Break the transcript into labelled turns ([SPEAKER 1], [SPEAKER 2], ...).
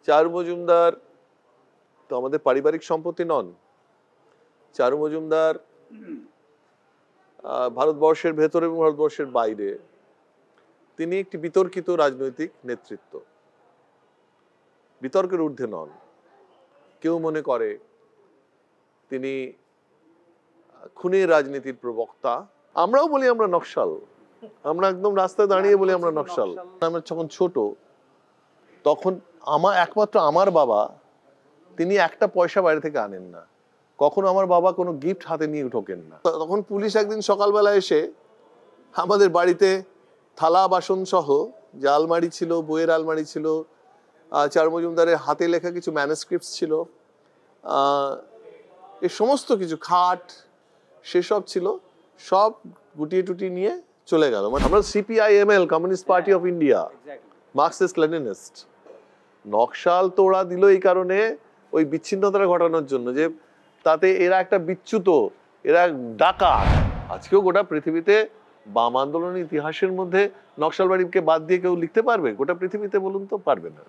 [SPEAKER 1] চারু মজুমদার তো আমাদের পারিবারিক সম্পত্তি নন। চারু মজুমদার ভারতবর্ষের ভেতরে এবং ভারতবর্ষের বাইরে তিনি একটি বিতর্কিত রাজনৈতিক নেতৃত্ব, বিতর্কের ঊর্ধ্বে নন। কেউ মনে করে তিনি খুনের রাজনীতির প্রবক্তা, আমরাও বলি আমরা নকশাল, আমরা একদম রাস্তায় দাঁড়িয়ে বলি আমরা নকশাল। আমরা যখন ছোট তখন একমাত্র আমার বাবা, তিনি একটা পয়সা বাইরে থেকে আনেন না, কখনো আমার বাবা কোনো গিফট হাতে নিয়ে ঢোকেন না। তখন পুলিশ একদিন সকালবেলা এসে আমাদের বাড়িতে থালা বাসন সহ যে আলমারি ছিল, বইয়ের আলমারি ছিল, চারু মজুমদারের হাতে লেখা কিছু ম্যানুস্ক্রিপ্টস ছিল, এই সমস্ত কিছু, খাট, সেসব ছিল, সব গুটিয়ে টুটিয়ে নিয়ে চলে গেল। মানে আমরা CPIML, communist party of India, Marxist Leninist. Naxal তো ওরা দিল এই কারণে, ওই বিচ্ছিন্নতা ঘটানোর জন্য, যে তাতে এরা একটা বিচ্যুত, এরা ডাকাত। আজকেও গোটা পৃথিবীতে বাম আন্দোলনের ইতিহাসের মধ্যে নকশালবাড়িকে বাদ দিয়ে কেউ লিখতে পারবে? গোটা পৃথিবীতে বলুন তো, পারবে না।